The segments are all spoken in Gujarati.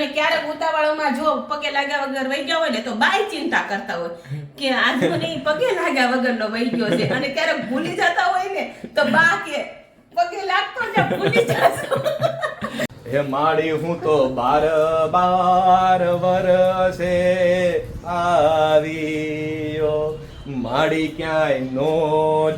અને ક્યારેક ઉતાવળમાં જો પગે લાગ્યા વગર વહી ગયા હોય ને તો બાય ચિંતા કરતા હોય કે આજ મને પગે લાગ્યા વગરનો વહી ગયો છે, અને ક્યારેક ભૂલી જતા હોય ને તો બા કે પગે લાગતો જ ભૂલી જશો. હે માડી હું તો 12 વર્ષે આવ્યો, માડી ક્યાંય નો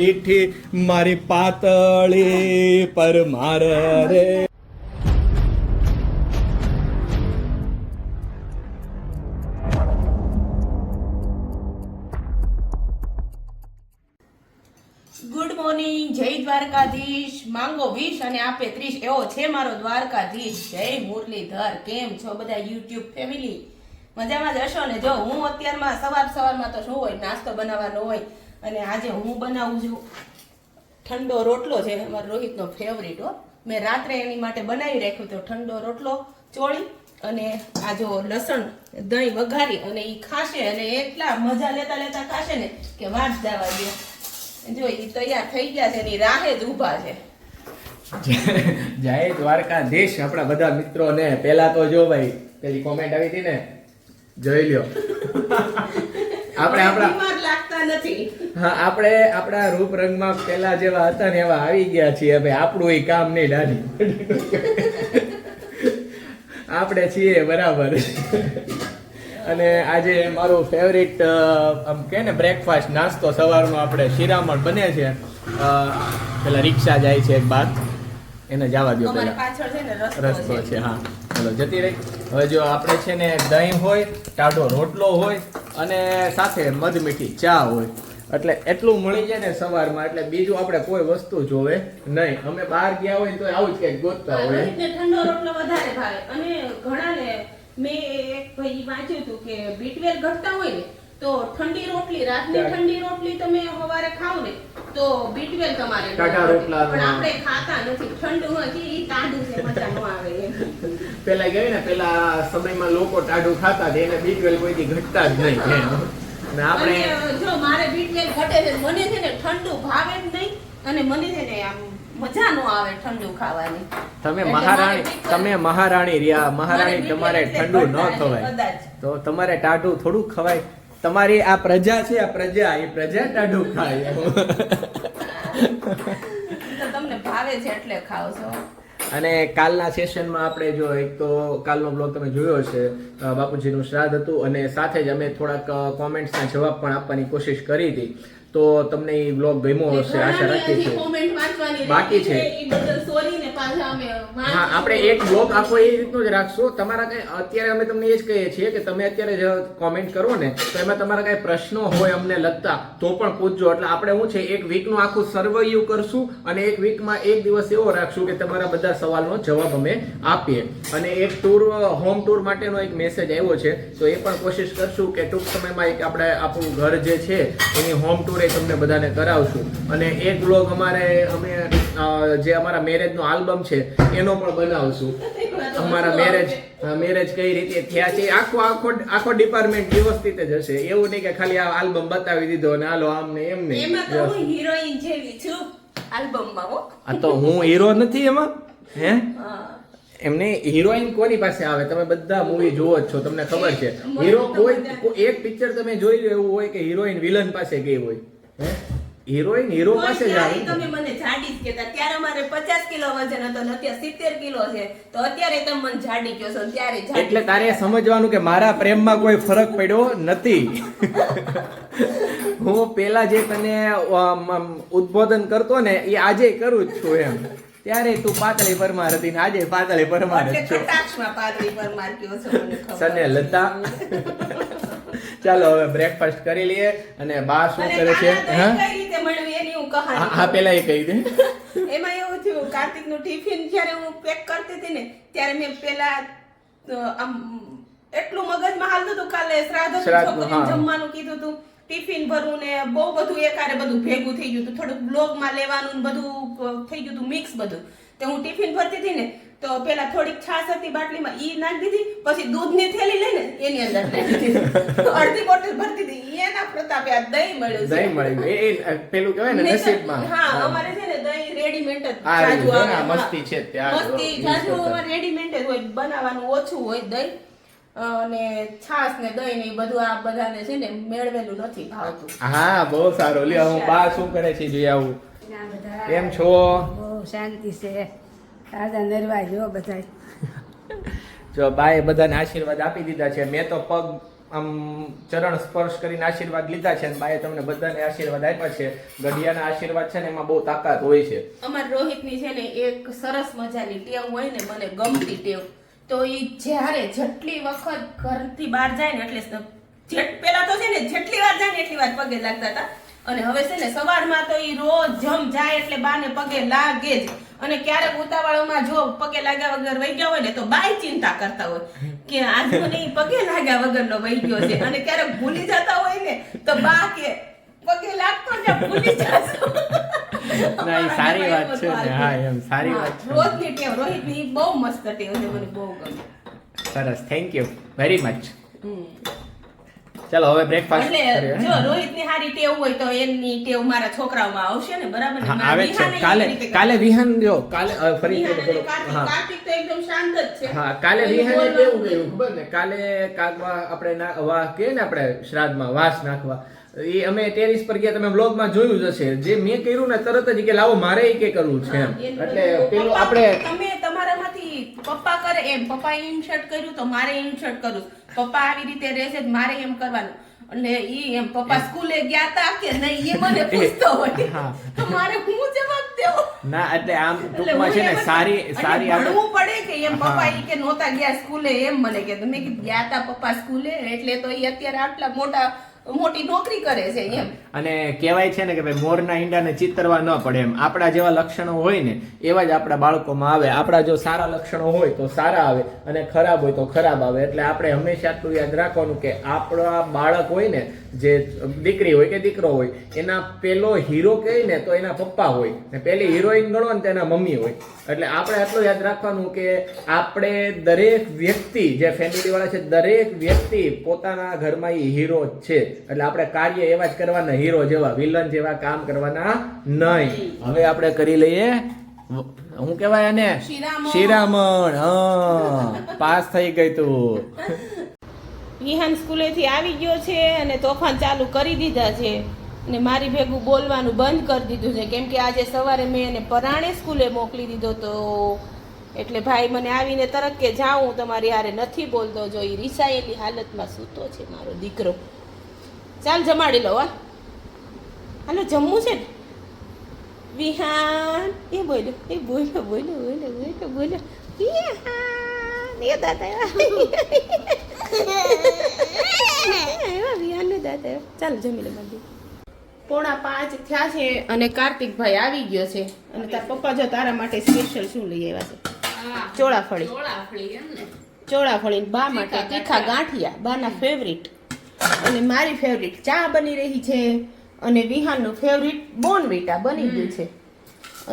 દીઠી મારી પાતળી પર માર રે. ગુડ મોર્નિંગ, જય દ્વારકાધીશ. માંગો 20 અને આપે 30 એવો છે મારો દ્વારકાધીશ. જય મુરલીધર. કેમ છો બધા યુટ્યુબ ફેમિલી? મજામાં જ હશો ને? જો હું અત્યારમાં સવારમાં તો શું હોય, નાસ્તો બનાવવાનો હોય, અને આજે હું બનાવું છું ઠંડો રોટલો છે, અમારો રોહિતનો ફેવરિટ હો. મેં રાત્રે એની માટે બનાવી રાખ્યો તો ઠંડો રોટલો ચોળી, અને આ જો લસણ દહીં વઘારી અને એ ખાશે, અને એટલા મજા લેતા ખાશે ને કે વાત જવા દે. જો ઈ તૈયાર થઈ ગયા છે, એની રાહે જ ઊભા છે. જય દ્વારકાધીશ આપણા બધા મિત્રોને. પહેલા તો જો ભાઈ પેલી કોમેન્ટ આવી હતી ને, જોઈ લ્યો. આપણે બીમાર લાગતા નથી. હા, આપણે આપણા રૂપ રંગમાં પેલા જેવા હતા ને એવા આવી ગયા છીએ. ભાઈ આપણું એ કામ નહીં દાદી, આપણે છીએ બરાબર. અને આજે મારું ફેવરિટ આમ કે ને બ્રેકફાસ્ટ નાસ્તો સવારનો આપણે શિરામણ બને છે. પેલા રિક્ષા જાય છે એક બાર, એને જવા દો. અમારી પાછળ છે ને રસ્તો છે. હા ચલો જતી રહી. હવે જો આપણે છે ને દહીં હોય, ટાઢો રોટલો હોય, અને સાથે મધ મીઠી ચા હોય, એટલે એટલું મળી જાય ને સવારમાં, એટલે બીજું આપણે કોઈ વસ્તુ જોવે નહીં. અમે બહાર ગયા હોય તો આવું જ કંઈક ગોતતા હોય. રોહિતને ઠંડો રોટલો વધારે ભાવે, અને ઘણાને મેં એક ભાઈ વાંચ્યું હતું કે B12 ઘટતા હોય ને તો ઠંડી રોટલી, રાતની ઠંડી રોટલી તમે સવારે ખાવ ને તો B12 તમારે ટાઢા રોટલા પણ આપણે ખાતા નથી. ઠંડુ હતી ઈ ટાઢું છે, મજા ન આવે એમ. પેલા ગઈ ને પેલા સમયમાં લોકો ટાઢું ખાતા હતા, એને B12 કોઈથી ઘટતા જ નહીં. અને આપણે જો મારે B12 ઘટે છે, મને છે ને ઠંડુ ભાવે જ નહીં, અને મને છે ને આમ મજા નો આવે ઠંડુ ખાવાની. તમે મહારાણી રહ્યા, મહારાણી તમારે ઠંડુ ન ખવાય તો તમારે ટાઢું થોડું ખવાય. તમારી આ પ્રજા છે, આ પ્રજા એ પ્રજા ટાઢું ખાય. તમને ભાવે છે એટલે ખાવ છો. અને કાલના સેશનમાં આપણે જો એક તો કાલનો બ્લોગ તમે જોયો છે, બાપુજીનું શ્રાદ્ધ હતું, અને સાથે જ અમે થોડાક કોમેન્ટ્સના જવાબ પણ આપવાની કોશિશ કરી હતી. તો તમને એ બ્લોગ ગમ્યો હશે આશા રાખીએ છીએ. બાકી છે હા, આપણે એક બ્લોગ આખો એ રીતનો જ રાખશું. તમારા કઈ અત્યારે અમે તમને એ જ કહીએ છીએ કે તમે અત્યારે જે કોમેન્ટ કરો ને તો એમાં તમારા કઈ પ્રશ્નો હોય અમને લગતા તો પણ પૂછજો. એટલે આપણે શું છે એક વીકનું આખું સર્વૈયું કરશું, અને એક વીકમાં એક દિવસ એવો રાખશું કે તમારા બધા સવાલનો જવાબ અમે આપીએ. અને એક ટૂર, હોમ ટૂર માટેનો એક મેસેજ આવ્યો છે, તો એ પણ કોશિશ કરશું કે ટૂંક સમયમાં એક આપણે આપણું ઘર જે છે એની હોમ ટૂર તમને બધાને કરાવશું. અને એક બ્લોગ અમે જે અમારા મેરેજનો આલ્બમ છે એનો પણ બનાવશું. અમારા મેરેજ કઈ રીતે થયા છે આખો ડિપાર્ટમેન્ટ વ્યવસ્થિત જ હશે. એવું નહીં કે ખાલી આ આલ્બમ બતાવી દીધો અને હાલો આમને એમને. એમાં તો હું હિરોઈન જેવી છું આલ્બમમાં. હો આ તો હું હીરો નથી એમાં. હે એમને હિરોઈન કોની પાસે આવે? તમે બધા મૂવી જોવો જ છો, તમને ખબર છે. હીરો કોઈ એક પિક્ચર તમે જોઈ લો એવું હોય કે હિરોઈન વિલન પાસે ગઈ હોય. હિરોઈન હીરો પાસે જ આવે. તમે મને જાડી જ કહેતા, ત્યારે મારે 50 કિલો વજન હતો ને અત્યારે 70 કિલો છે, તો અત્યારે તમે મને જાડી કહો છો, ત્યારે જાડી. એટલે તારે સમજવાનું કે મારા પ્રેમમાં કોઈ ફરક પડ્યો નથી. હું પેલા જે તને ઉદ્બોધન કરતો ને એ આજે કરું જ છું એમ. ત્યારે તું પાતળી પરમાર હતી ને આજે પાતળી પરમાર જ છો. કટાક્ષમાં પાતળી પરમાર કયો છો મને ખબર. સને લતા. ચાલો હવે બ્રેકફાસ્ટ કરી લઈએ. અને બા શું કરે છે? હા, કઈ રીતે મળવી એની હું કહાની. હા પેલા એ કહી દે. એમાં એવું થયું, કાર્તિકનું ટિફિન જ્યારે હું પેક કરતી હતી ને ત્યારે મેં પેલા આમ એટલું મગજમાં હાલતું હતું, કાલે શ્રાદ્ધ છોકરીને જમવાનું કીધું હતું, ટિફિન ભરવું ને બહુ બધું એકારે બધું ભેગું થઈ ગયું હતું. થોડુંક બ્લોગમાં લેવાનું બધું થઈ ગયું હતું, મિક્સ બધું. તો હું ટિફિન ભરતી હતી ને તો પેલા થોડીક છાશ હતી બાટલીમાં, ઈ નાખી દીધી. પછી દૂધની થેલી લઈને એની અંદર નાખી દીધી. અડધી બોટલ ભરતી હતી. એના પ્રતાપે આ દહીં મળ્યું. દહીં મળ્યું એ પેલું કહેવાય ને નસીબમાં. હા, અમારે છે ને દહીં રેડીમેડ જ આ જાજુ જો આવે. ને, હા. મસ્તી છે ત્યાં જ મસ્તી use જાજુ કરતા. અમારે રેડીમેડ જ હોય, બનાવવાનું ઓછું હોય દહીં અને છાશ ને દહીં ને એ બધું આ બધાને છે ને મેળવેલું નથી ભાવતું. હા બહુ સારું લ્યો હું બા શું કરે છે જોઈ આવું. કેમ છો? બહુ શાંતિ છે. દાદા નરવા જો બધા. જો બાએ બધાને આશીર્વાદ આપી દીધા છે. મેં તો પગ આમ ચરણ સ્પર્શ કરીને આશીર્વાદ લીધા છે અને બાએ તમને બધાને આશીર્વાદ આપ્યા છે. ગઢિયાના આશીર્વાદ છે ને એમાં બહુ તાકાત હોય છે. અમાર રોહિતની છે ને એક સરસ મજાની ટેવ હોય ને, મને ગમતી ટેવ, તો ઈ જ્યારે જેટલી વખત ઘરથી બહાર જાય ને એટલે પેલા તો છે ને જેટલી વાર જાય ને એટલી વાર પગે લાગતા હતા, અને હવે છે ને સવારમાં તો ઈ રોજ જમ જાય એટલે બાને પગે લાગે જ. અને ક્યારેક ઉતાવળમાં જો પગે લાગ્યા વગર વહી ગયા હોય ને તો બાય ચિંતા કરતા હોય કે આજ મને ઈ પગે લાગ્યા વગરનો વહી ગયો છે. અને ક્યારેક ભૂલી જતા હોય ને તો બા કે પગે લાગતો ને ભૂલી જશો. ના એ સારી વાત છે ને. હા એમ સારી વાત છે. રોજની ટેવ રોહિતની બહુ મસ્ત ટેવ છે, મને બહુ ગમે. સરસ, થેન્ક યુ વેરી મચ. ચાલો હવે બ્રેકફાસ્ટ એટલે જો રોહિતની સારી ટેવ હોય તો એની ટેવ મારા છોકરાઓમાં આવશે ને, બરાબર ને? હા મારા આવે છે. વિહાને કાલે એવી રીતે કાલે વિહાન જો કાલે ફરી વિહાન અને થોડું- કાર્તિક. હા કાર્તિક તો એકદમ શાંત જ છે. હા કાલે કોઈ વિહાને બોલવાનું કેવું નથી. ગયું ખબર ને? કાલે કાગવા આપણે વાહ કે ને આપણે શ્રાદ્ધમાં વાસ નાખવા, એ અમે ટેરિસ પર ગયા, તમે વ્લોગમાં જોયું જ હશે. જે મેં કર્યું ને તરત જ કે લાવો મારે ઈ કે કરવું છે એમ. એનું એટલે પેલું પપ્પા- આપણે તમે તમારામાંથી પપ્પા કરે એમ, પપ્પાએ ઇન્સર્ટ કર્યું તો મારે ઇન્સર્ટ કરવું, પપ્પા આવી રીતે રહેશે તો મારે એમ કરવાનું. અને ઈ એમ પપ્પા સ્કૂલે ગયા તા કે નહીં એ મને પૂછતો હોય હા. તો મારે હું જવાબ દેવો. ના એટલે આમ એટલે ટૂંકમાં છે હું ને એમ જ- સારી અને સારી આપણે ભણવું પડે કે એમ પપ્પા હા. ઈ કે નહોતા ગયા સ્કૂલે એમ મને કે મેં કીધું ગયા તા પપ્પા સ્કૂલે એટલે તો ઈ અત્યારે આટલા મોટી નોકરી કરે છે એમ. અને કહેવાય છે ને કે ભાઈ મોરના ઈંડાને ચિતરવા ન પડે એમ. આપણા જેવા લક્ષણો હોય ને એવા જ આપણા બાળકોમાં આવે. આપણા જો સારા લક્ષણો હોય તો સારા આવે અને ખરાબ હોય તો ખરાબ આવે. એટલે આપણે હંમેશા આટલું યાદ રાખવાનું કે આપણા બાળક હોય ને, જે દીકરી હોય કે દીકરો હોય, એના પેલો હીરો કહે ને તો એના પપ્પા હોય, ને પેલી હિરોઈન ગણો ને તો એના મમ્મી હોય. એટલે આપણે આટલું યાદ રાખવાનું કે આપણે દરેક વ્યક્તિ જે ફેમિલી વાળા છે, દરેક વ્યક્તિ પોતાના ઘરમાં એ હીરો જ છે. એટલે આપણે કાર્ય એવા જ કરવાના, હીરો જેવા, વિલન જેવા કામ કરવાના નહીં. હવે આપણે કરી લઈએ હું કહેવાય આને શિરામણ. શિરામણ. હા પાસ થઈ ગઈ તું. વિહાન સ્કૂલેથી આવી ગયો છે અને તોફાન ચાલુ કરી દીધા છે અને મારી ભેગું બોલવાનું બંધ કરી દીધું છે, કેમ કે આજે સવારે મેં એને પરાણે સ્કૂલે મોકલી દીધો તો એટલે ભાઈ મને આવીને તરત કે જાઉં તમારી હારે નથી બોલતો. જો એ રીસાયેલી હાલતમાં સૂતો છે મારો દીકરો. ચાલ જમાડી લો. હા હાલો જમવું છે ને? વિહાન એ બોલ્યો વિહાન એ દાદા વિહાનને દાદા ચાલ જમી લે બાજુ. 4:45 થયા છે અને કાર્તિકભાઈ આવી ગયો છે અને તાર પપ્પા જો તારા માટે સ્પેશિયલ શું લઈ આવ્યા છે? ચોળાફળી બા માટે તીખા ગાંઠિયા, બાના ફેવરિટ અને મારી ફેવરિટ ચા બની રહી છે અને વિહાનનું ફેવરિટ બોર્નવિટા બની ગયું છે.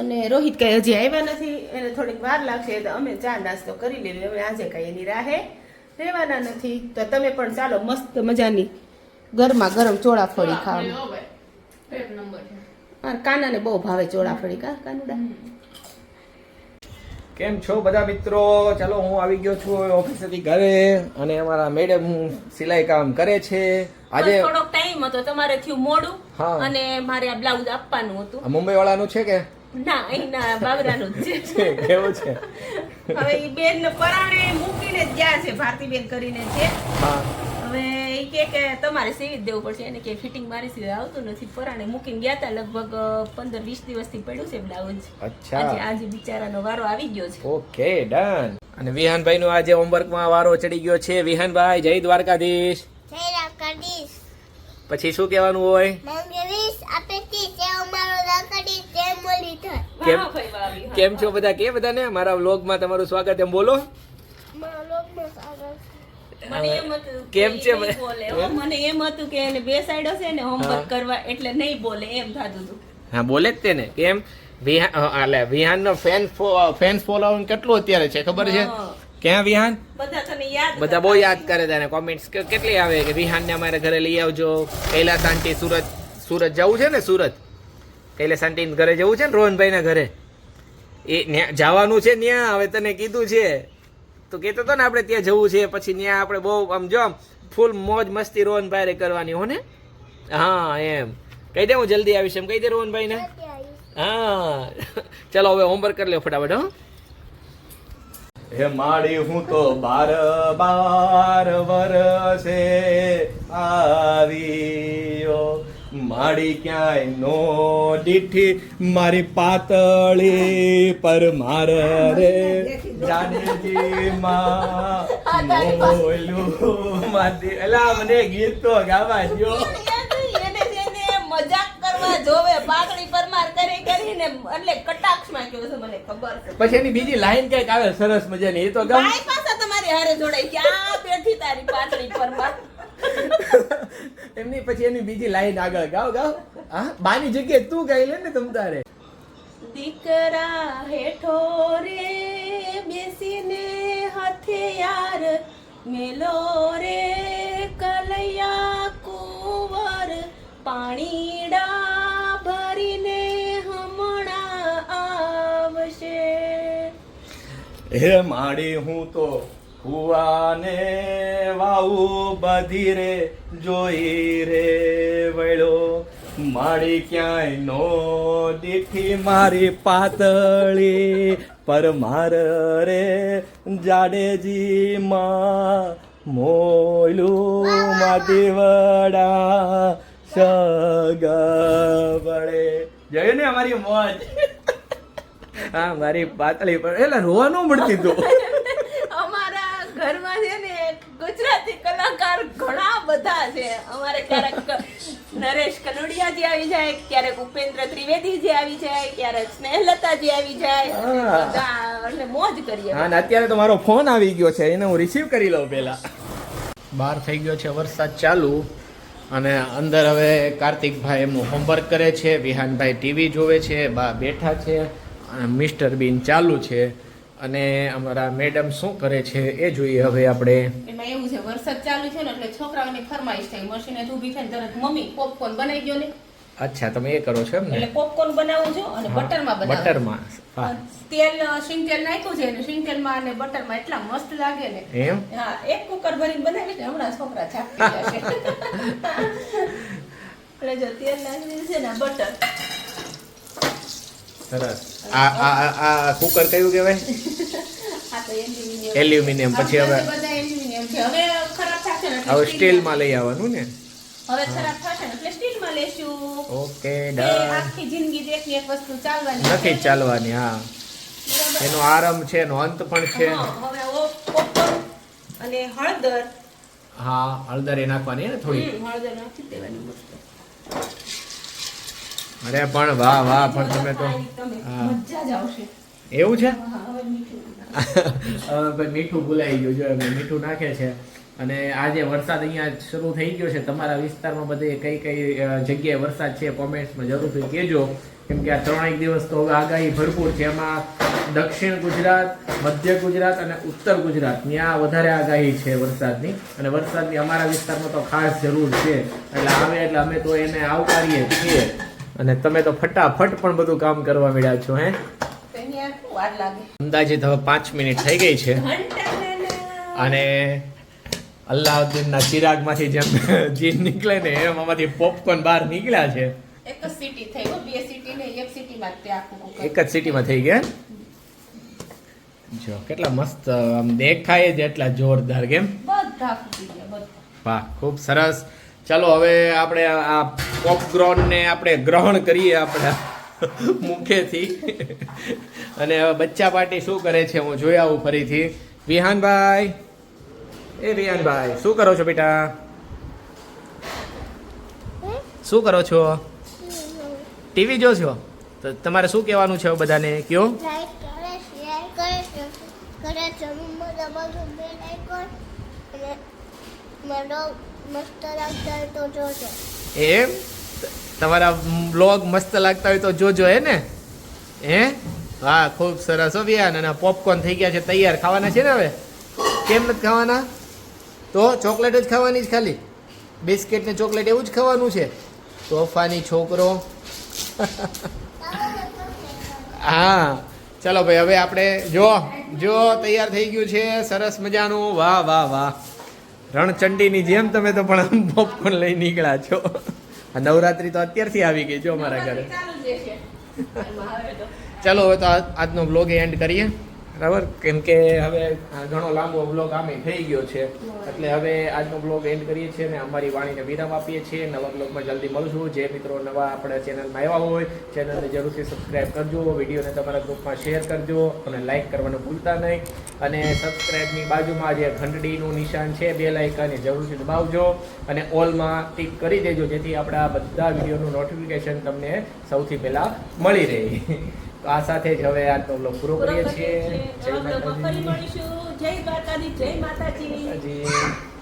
અને રોહિત કઈ હજી આવ્યા નથી, એને થોડીક વાર લાગશે તો અમે ચા નાસ્તો કરી લેવી. હવે આજે કઈ એની રાહે રહેવાના નથી. તો તમે પણ ચાલો મસ્ત મજાની ગરમા ગરમ ચોળાફળી ખાવા. કાનાને બહુ ભાવે ચોળાફળી. કાનુડા કેમ છો બધા મિત્રો? ચાલો હું આવી ગયો છું ઓફિસેથી ઘરે અને અમારા મેડમ સિલાઈ કામ કરે છે. આજે થોડોક ટાઈમ હતો, તમારે થયું મોડું હા. અને મારે આ બ્લાઉઝ આપવાનું હતું. આ મુંબઈ વાળાનું છે કે ના અહીંના બાબરાનું જ છે. કેવું છે? હવે ઈ બેન પરાણે મૂકીને જ ગયા છે, ભારતીબેન કરીને છે. હા હવે ઈ કે તમારે સીવી જ દેવું પડશે. એને કે ફિટિંગ મારી સિવાય આવતું નથી. પરાણે મૂકીને ગયા હતા, લગભગ 15-20 દિવસથી પડ્યું છે બ્લાઉઝ. અચ્છા આજે બિચારાનો વારો આવી ગયો છે. Okay done. અને વિહાનભાઈ નો આજે હોમવર્કમાં વારો ચડી ગયો છે. વિહાનભાઈ જય દ્વારકાધીશ. પછી શું કહેવાનું હોય? કેમ વાહ ભાઈ વાહ વિહાન. કેમ છો બધા? કે બધાને મારા વ્લોગમાં તમારું સ્વાગત. એમ બોલો. મને એમ હતું કે કેમ છે ઈ નહીં બોલે. હો, મને એમ હતું કે એને બેસાડ્યો છે ને હોમવર્ક કરવા એટલે નહીં બોલે એમ થતું હતું. હા બોલે જ તેને. કેમ વિહાન નો ફેન્સ ફોલોઈંગ કેટલું અત્યારે છે ખબર છે? હા. ક્યાં વિહાન? બધા તને યાદ બધા બહુ યાદ કરે તને. કોમેન્ટ્સ કેટલી આવે કે વિહાનને અમારે ઘરે લઈ આવજો. કૈલાસ આંટી સુરત જવું છે ને? સુરત કૈલાસ આંટી ઘરે જવું છે ને? રોહનભાઈ ના ઘરે એ જવાનું છે ત્યાં. હવે તને કીધું છે તો કહેતો હતો ને આપણે ત્યાં જવું છે, પછી ત્યાં આપણે બહુ આમ જો આમ ફૂલ મોજ મસ્તી રોહનભાઈ કરવાની હો ને. હા એમ કહી દે હું જલ્દી આવીશ એમ કહી દે રોહનભાઈ ને. હા ચલો હવે હોમવર્ક કરી લે ફટાફટ. હો હે માડી હું તો 12 વર્ષે આવ્યો, માડી ક્યાંય નો દીઠી મારી પાતળી પર માર રે જાનજી માં મોલું માદી. એલા મને ગીત તો ગાવા દો. મજાક કરવા જોવે પાતળી પરમાર કરીને એટલે કટાક્ષમાં કેવું છે મને ખબર છે. પછી એની બીજી લાઈન કઈક આવે સરસ મજાની, એ તો ગાવ. ભાઈ પાસે તમારી હારે જોડાઈ ક્યાં બેઠી તારી પાતળી પરમાર. એમની પછી એની બીજી લાઈન આગળ ગાવ ગાવ. હા બાની જગ્યાએ તું ગાઈ લે ને તમ તારે. દીકરા હેઠો રે બેસીને હથિયાર મેલો રે કલૈયા કુંવર પાણીડા ભરીને હમણાં આવશે. હે માડી હું તો કુવાને વાવું બધી રે જોઈ રે વળો, માડી ક્યાંય નો દીઠી મારી પાતળી પર માર રે જાડેજી માં મોયલું માટી વડા સગવડે. જોયું ને અમારી મોજ. હા મારી પાતળી પર એટલે રોવા ન મળતી તું. અમારા ઘરમાં છે ને ગુજરાતી કલાકાર ઘણા બધા છે. અમારે ક્યારેક નરેશ કનોડિયાજી આવી જાય, ક્યારેક ઉપેન્દ્ર ત્રિવેદીજી આવી જાય, ક્યારેક સ્નેહલતાજી આવી જાય. બધા એટલે મોજ કરીએ. હા ને અત્યારે તો મારો ફોન આવી ગયો છે, એને હું રિસીવ કરી લઉં પહેલા. બહાર થઈ ગયો છે વરસાદ ચાલુ, અને અંદર હવે કાર્તિકભાઈ એમનું હોમવર્ક કરે છે, વિહાનભાઈ ટીવી જોવે છે, બા બેઠા છે, અને મિસ્ટર બીન ચાલુ છે, અને અમારા મેડમ શું કરે છે એ જોઈએ હવે આપણે. એમાં એવું છે વરસાદ ચાલુ છે ને એટલે છોકરાઓની ફરમાઈશ થાય, મશીને ઊભી થઈને તરત મમ્મી પોપકોર્ન બનાવી ગયો ને. અચ્છા તમે એ કરો છો એમ ને. એટલે પોપકોર્ન બનાવું છું અને બટરમાં બનાવું. બટરમાં હા તેલ સિંગ તેલ નાખ્યું છે અને સિંગ તેલમાં અને બટરમાં એટલા મસ્ત લાગે ને. એમ હા એક કુકર ભરીને બનાવી છે, હમણાં છોકરા છાપી જશે. એટલે જો તેલ નાખી છે ને બટર. સરસ. આ કુકર કયું કહેવાય? આ તો એલ્યુમિનિયમ. એલ્યુમિનિયમ. પછી હવે બધા એલ્યુમિનિયમ છે. હવે ખરાબ થશે ને હવે સ્ટીલમાં લઈ આવવાનું ને. હવે ખરાબ થશે ને એટલે સ્ટીલમાં લેશું. ઓકે એ ડન. આખી જિંદગી એક એક વસ્તુ ચાલવાની નથી ચાલવાની. હા બરાબર. એનો આરંભ છે, એનો અંત પણ છે. હા, હવે પોપકોર્ન અને હળદર. હા હળદર એ નાખવાની ને થોડી. હળદર નાખી દેવાની મસ્ત. અરે પણ વાહ વાહ, પણ તમે તો તમે હા. મજા જ આવશે. એવું છે. હા, હવે મીઠું. હવે ભાઈ મીઠું ભૂલાઈ ગયું, જો એમ મીઠું નાખે છે. અને આજે વરસાદ અહીંયા શરૂ થઈ ગયો છે. તમારા વિસ્તારમાં બધે કઈ કઈ જગ્યાએ વરસાદ છે કોમેન્ટ્સમાં જરૂરથી કહેજો, કેમ કે આ 3 દિવસ તો હવે આગાહી ભરપૂર છે. એમાં દક્ષિણ ગુજરાત, મધ્ય ગુજરાત અને ઉત્તર ગુજરાત ત્યાં વધારે આગાહી છે વરસાદની, અને વરસાદની અમારા વિસ્તારમાં તો ખાસ જરૂર છે. એટલે આવે એટલે અમે તો એને આવકારીએ છીએ, અને તમે તો ફટાફટ પણ બધું કામ કરવા મળ્યા છો. હે તો અહીંયા શું વાર લાગે? અંદાજિત હવે 5 મિનિટ થઈ ગઈ છે, અને અલ્લાઉદ્દીનના ચિરાગમાંથી જેમ જીન નીકળે ને એમ આમાંથી પોપકોર્ન બહાર નીકળ્યા છે. એક જ સિટી થઈ ગયો, 2 સિટી ને એક સિટીમાં તે આખું કુકર. એક જ સિટીમાં થઈ ગયા. જો કેટલા મસ્ત આમ દેખાય જ એટલા જોરદાર. કેમ? બધા ફૂટી ગયા બધા. વાહ ખૂબ સરસ. ચાલો હવે આપણે આ પોપકોર્ન ને આપણે ગ્રહણ કરીએ આપણા મુખેથી. અને હવે બચ્ચા પાર્ટી શું કરે છે હું જોઈ આવું ફરીથી. વિહાનભાઈ, એ વિહાનભાઈ શું કરો છો બેટા? શું કરો છો? ટીવી જો છો? તો તમારે શું કહેવાનું છે હવે બધાને કયો? લાઈક કરે, શેર કરે, કરે જમીનમાં દબાવજો બે આઇકોન, અને મને મસ્ત લાગતા હોય તો જોજો. એમ તમારા બ્લોગ મસ્ત લાગતા હોય તો જોજો. હે ને? હે હા ખૂબ સરસ હો વિહાન. અને પોપકોર્ન થઈ ગયા છે તૈયાર, ખાવાના છે ને હવે? કેમ નથી ખાવાના? તો ચોકલેટ જ ખાવાની જ, ખાલી બિસ્કિટ ને ચોકલેટ એવું જ ખાવાનું છે? તોફાની છોકરો. હા ચાલો ભાઈ હવે આપણે જો તૈયાર થઈ ગયું છે સરસ મજાનું. વાહ વાહ વાહ, રણચંડીની જેમ તમે તો પણ પોપકોર્ન લઈ નીકળ્યા છો. આ નવરાત્રી તો અત્યારથી આવી ગઈ જો અમારા ઘરે. ચાલુ જ રહેશે. એમાં હવે તો ચાલો હવે તો આજનો બ્લોગ એન્ડ કરીએ, બરાબર? કેમ કે હવે ઘણો લાંબો બ્લોગ આમે થઈ ગયો છે, એટલે હવે આજનો બ્લોગ એન્ડ કરીએ છીએ અને અમારી વાણીને વિરામ આપીએ છીએ. નવા બ્લોગમાં જલ્દી મળશું. જે મિત્રો નવા આપણા ચેનલમાં આવ્યા હોય ચેનલને જરૂરથી સબસ્ક્રાઇબ કરજો, વિડીયોને તમારા ગ્રુપમાં શેર કરજો અને લાઇક કરવાનું ભૂલતા નહીં. અને સબસ્ક્રાઇબની બાજુમાં જે ઘંટડીનું નિશાન છે બેલ આઇકનને જરૂરથી દબાવજો અને ઓલમાં ટિક કરી દેજો, જેથી આપણા બધા વિડીયોનું નોટિફિકેશન તમને સૌથી પહેલાં મળી રહે. તો આ સાથે જ હવે આજનો બ્લોગ પૂરો કરીએ છીએ. જય નવા બ્લોગમાં ફરી માતાજી. મળીશું. જય દ્વારકાધીશ, જય માતાજી. માતાજી.